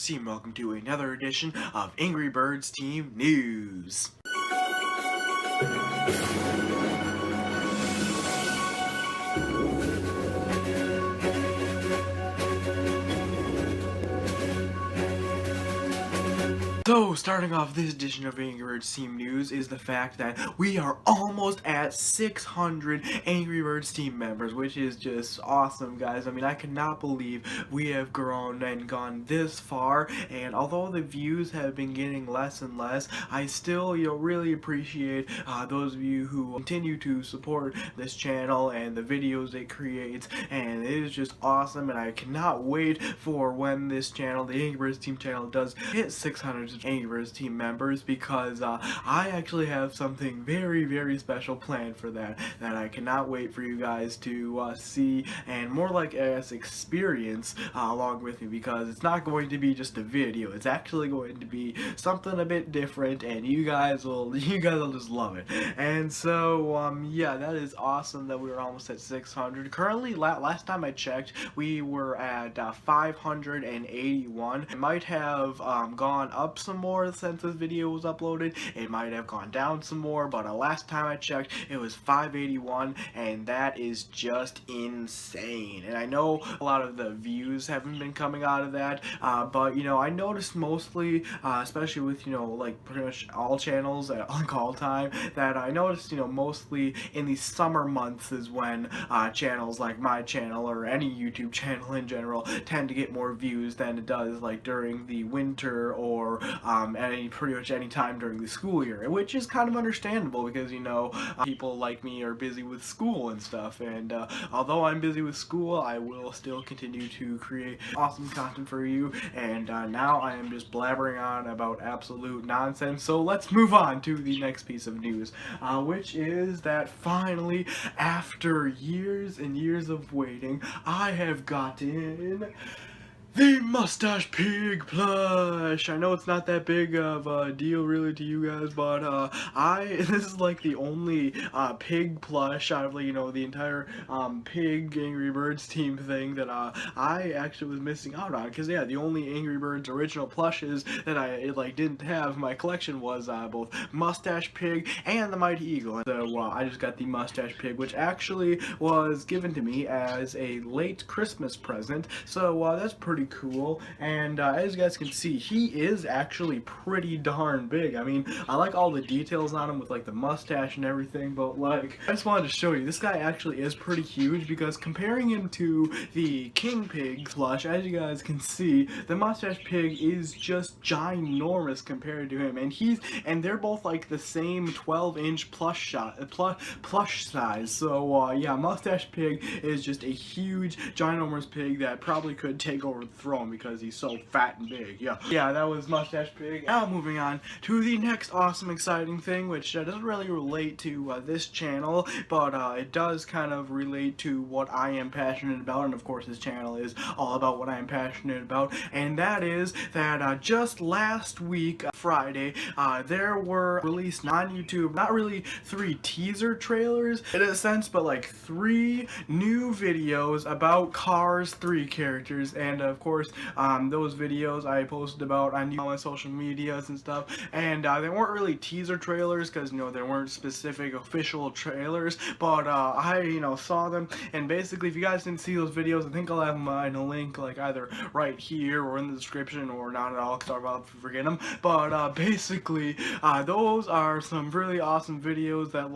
Ngrybirdsteam. Welcome to another edition of Ngrybirdsteam News. So, starting off this edition of Ngrybirdsteam News is the fact that we are almost at 600 Ngrybirdsteam members, which is just awesome, guys. I mean, I cannot believe we have grown and gone this far, and although the views have been getting less and less, I still, really appreciate those of you who continue to support this channel and the videos it creates, and it is just awesome, and I cannot wait for when this channel, the Ngrybirdsteam channel, does hit 600 Ngrybirdsteam members, because I actually have something very, very special planned for that I cannot wait for you guys to see, and more like as experience along with me, because it's not going to be just a video. It's actually going to be something a bit different, and you guys will just love it. And so yeah, that is awesome that we were almost at 600. Currently, last time I checked, we were at 581. It might have gone up some more since this video was uploaded. It might have gone down some more, but last time I checked, it was 581, and that is just insane. And I know a lot of the views haven't been coming out of that, but I noticed mostly, especially with like pretty much all channels at like all time, that I noticed mostly in the summer months is when channels like my channel or any YouTube channel in general tend to get more views than it does like during the winter or at pretty much any time during the school year, which is kind of understandable because people like me are busy with school and stuff, and although I'm busy with school, I will still continue to create awesome content for you. And now I am just blabbering on about absolute nonsense, so let's move on to the next piece of news, which is that finally, after years and years of waiting, I have gotten the Mustache Pig plush. I know it's not that big of a deal really to you guys, but this is like the only pig plush out of the entire pig Ngrybirdsteam thing that I actually was missing out on, because yeah, the only Angry Birds original plushes that I didn't have in my collection was both Mustache Pig and the Mighty Eagle. So I just got the Mustache Pig, which actually was given to me as a late Christmas present, so that's pretty cool. And as you guys can see, he is actually pretty darn big. I mean, I like all the details on him with like the mustache and everything, but like, I just wanted to show you, this guy actually is pretty huge, because comparing him to the King Pig plush, as you guys can see, the Mustache Pig is just ginormous compared to him, and they're both like the same 12-inch plush size. So yeah, Mustache Pig is just a huge ginormous pig that probably could take over the throne because he's so fat and big. Yeah, that was Mustache Pig. Now moving on to the next awesome exciting thing, which doesn't really relate to this channel, but it does kind of relate to what I am passionate about, and of course this channel is all about what I am passionate about, and that is that just last week, Friday, there were released on YouTube, not really 3 teaser trailers in a sense, but like 3 new videos about Cars 3 characters, and of course those videos I posted about on my social medias and stuff, and they weren't really teaser trailers because there weren't specific official trailers, but I saw them, and basically if you guys didn't see those videos, I think I'll have them in a link like either right here or in the description, or not at all because I'm about to forget them, but basically those are some really awesome videos that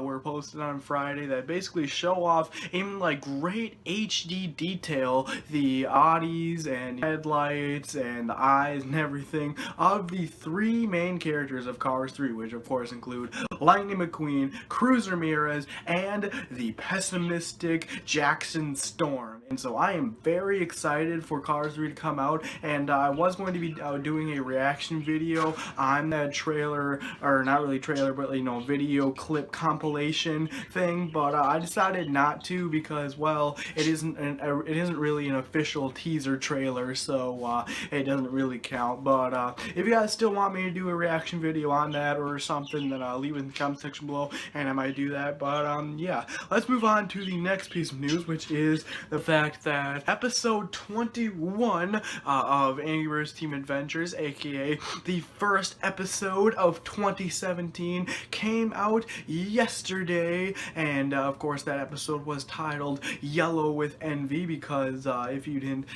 were posted on Friday that basically show off in like great HD detail the bodies and headlights and the eyes and everything of the 3 main characters of Cars 3, which of course include Lightning McQueen, Cruz Ramirez, and the pessimistic Jackson Storm. And so I am very excited for Cars 3 to come out, and I was going to be doing a reaction video on that trailer, or not really trailer, but video clip compilation thing, but I decided not to because, well, it isn't really an official teaser trailer, so it doesn't really count. But if you guys still want me to do a reaction video on that or something, then leave it in the comment section below and I might do that. But yeah, let's move on to the next piece of news, which is the fact fact that episode 21 of Ngrybirdsteam Adventures, aka the first episode of 2017, came out yesterday, and of course that episode was titled Yellow with Envy, because if you didn't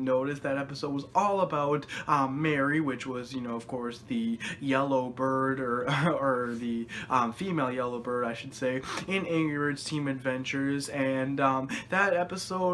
notice, that episode was all about Mary, which was, of course, the yellow bird, or the female yellow bird, I should say, in Ngrybirdsteam Adventures. And that episode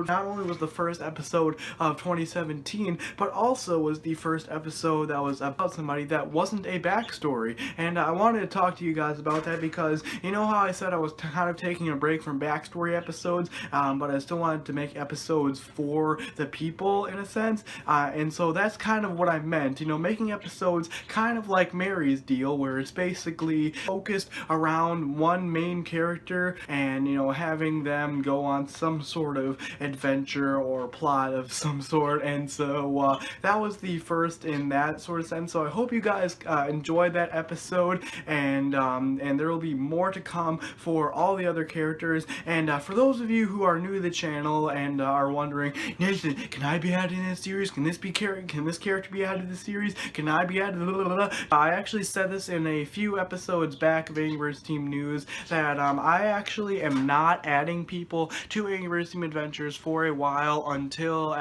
not only was the first episode of 2017, but also was the first episode that was about somebody that wasn't a backstory. And I wanted to talk to you guys about that because, you know how I said I was kind of taking a break from backstory episodes, but I still wanted to make episodes for the people, in a sense, and so that's kind of what I meant, making episodes kind of like Mary's deal, where it's basically focused around one main character, and having them go on some sort of adventure or plot of some sort. And so that was the first in that sort of sense. So I hope you guys enjoyed that episode, and there will be more to come for all the other characters. And for those of you who are new to the channel and are wondering, Nathan, can I be added in this series? Can this character be added to the series? Can I be added? I actually said this in a few episodes back of Ngrybirdsteam News, that I actually am not adding people to Ngrybirdsteam Adventures for a while, until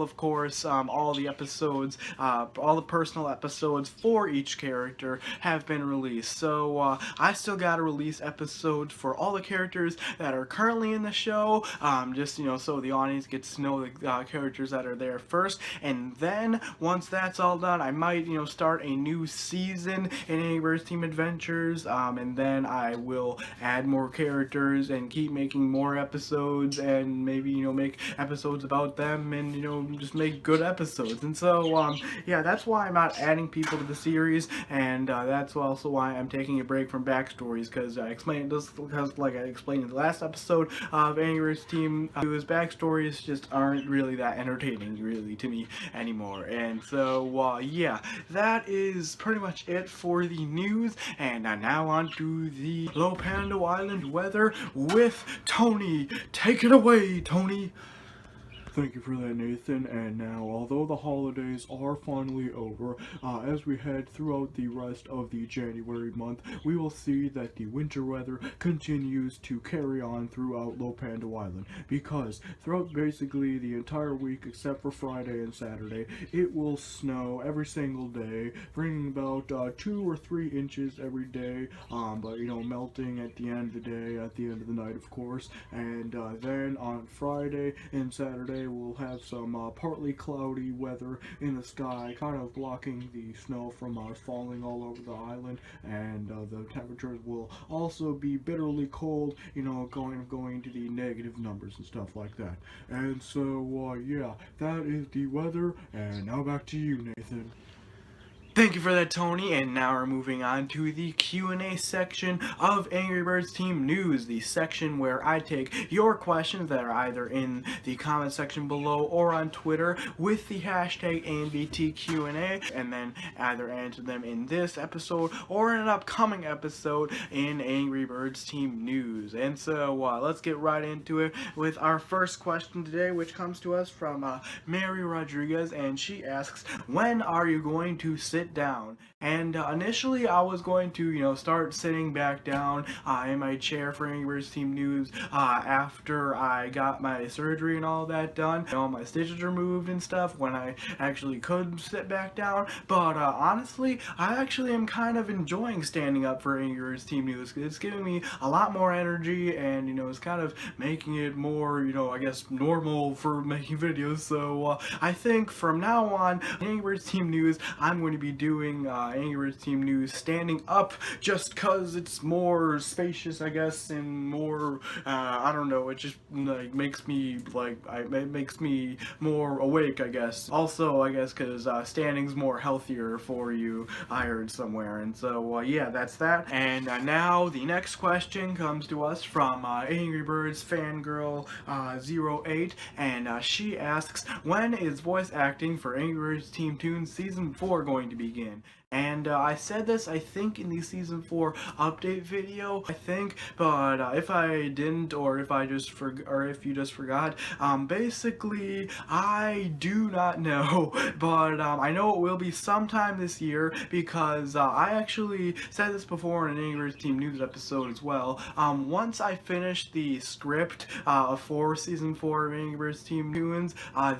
of course all the episodes, all the personal episodes for each character have been released. So I still gotta release episodes for all the characters that are currently in the show, just so the audience gets to know the characters that are there first. And then once that's all done, I might start a new season in Ngrybirdsteam Adventures, and then I will add more characters and keep making more episodes, and maybe make episodes about them, and just make good episodes. And so yeah, that's why I'm not adding people to the series, and that's also why I'm taking a break from backstories, because like I explained in the last episode of Ngrybirdsteam, his backstories just aren't really that entertaining, really, to me anymore. And so yeah, that is pretty much it for the news. And now on to the Low Panda Island weather with Tony. Take it away, Tony. Thank you for that, Nathan. And now, although the holidays are finally over, as we head throughout the rest of the January month, we will see that the winter weather continues to carry on throughout Low Panda Island, because throughout basically the entire week, except for Friday and Saturday, it will snow every single day, bringing about 2 or 3 inches every day, but melting at the end of the day, at the end of the night, of course. And then on Friday and Saturday, we'll have some partly cloudy weather in the sky, kind of blocking the snow from falling all over the island. And the temperatures will also be bitterly cold, going to the negative numbers and stuff like that. And so yeah, that is the weather. And now back to you, Nathan. Thank you for that, Tony. And now we're moving on to the Q&A section of Ngrybirdsteam News, the section where I take your questions that are either in the comment section below or on Twitter with the hashtag ANBTA, and then either answer them in this episode or in an upcoming episode in Ngrybirdsteam News. And so let's get right into it with our first question today, which comes to us from Mary Rodriguez, and she asks, when are you going to sit down? And initially I was going to start sitting back down in my chair for Ngrybirdsteam News after I got my surgery and all that done, all my stitches removed and stuff, when I actually could sit back down. But honestly, I actually am kind of enjoying standing up for Ngrybirdsteam News. It's giving me a lot more energy, and it's kind of making it more I guess normal for making videos. So I think from now on, Ngrybirdsteam News, I'm going to be doing Ngrybirdsteam News standing up, just cause it's more spacious, I guess, and more I don't know, it just makes me it makes me more awake, I guess. Also, I guess cause standing's more healthier for you, I heard somewhere. And so yeah, that's that. And now the next question comes to us from Angry Birds Fangirl 08, and she asks, when is voice acting for Angry Birds Team Toons Season 4 going to begin. And I said this, I think, in the Season 4 update video, I think, but if I didn't, or if I just if you just forgot, basically, I do not know, but I know it will be sometime this year, because I actually said this before in an Ngrybirdsteam news episode as well. Once I finish the script for Season 4 of Ngrybirdsteam Tunes,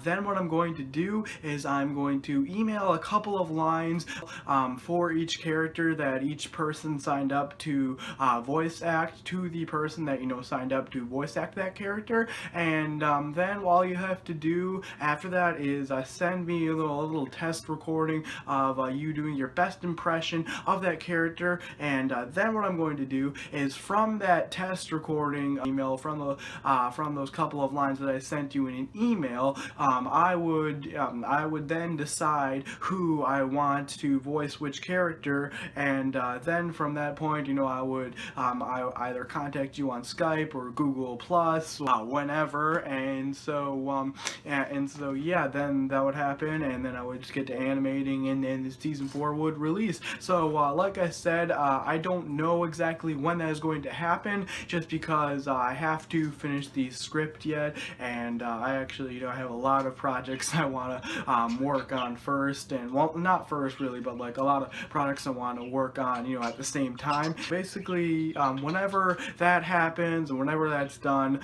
then what I'm going to do is I'm going to email a couple of lines for each character that each person signed up to voice act to the person that, you know, signed up to voice act that character. And then all you have to do after that is send me a little test recording of you doing your best impression of that character. And then what I'm going to do is, from that test recording email, from those couple of lines that I sent you in an email, I would then decide who I want to voice which character, and then from that point, you know, I would either contact you on Skype or Google Plus, whenever, and so yeah, then that would happen, and then I would just get to animating, and then the Season 4 would release. So like I said, I don't know exactly when that is going to happen, just because I have to finish the script yet, and I actually, you know, I have a lot of projects I want to work on first, and well, not first really, but like a lot of projects I want to work on, you know, at the same time. Basically, whenever that happens and whenever that's done,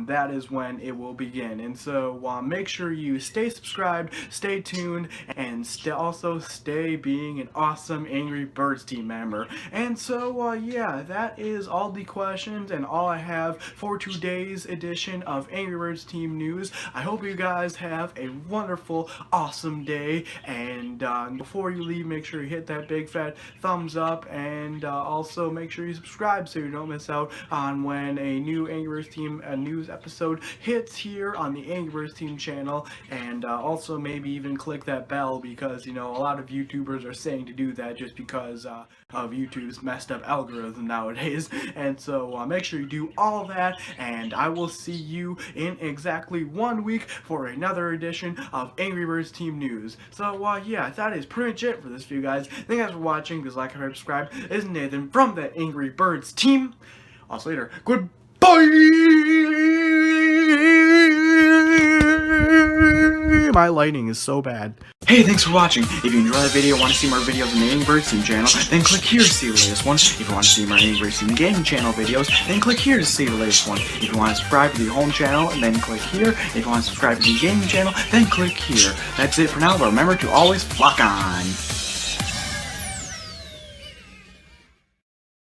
that is when it will begin. And so make sure you stay subscribed, stay tuned, and also stay being an awesome Ngrybirdsteam member. And so yeah, that is all the questions and all I have for today's edition of Ngrybirdsteam News. I hope you guys have a wonderful, awesome day, and before you leave, make sure you hit that big fat thumbs up, and also make sure you subscribe so you don't miss out on when a new Ngrybirdsteam news episode hits here on the Ngrybirdsteam channel, and also maybe even click that bell, because, you know, a lot of YouTubers are saying to do that just because of YouTube's messed up algorithm nowadays. And so make sure you do all that, and I will see you in exactly 1 week for another edition of Ngrybirdsteam News. So yeah, that is pretty much it for this video, guys. Thank you guys for watching. Please like, comment, subscribe. This is Nathan from the Ngrybirdsteam. I'll see you later. Goodbye! My lighting is so bad. Hey, thanks for watching. If you enjoyed the video and want to see more videos on the Ngrybirdsteam channel, then click here to see the latest one. If you want to see more Ngrybirdsteam gaming channel videos, then click here to see the latest one. If you want to subscribe to the home channel, then click here. If you want to subscribe to the gaming channel, then click here. That's it for now, but remember to always flock on.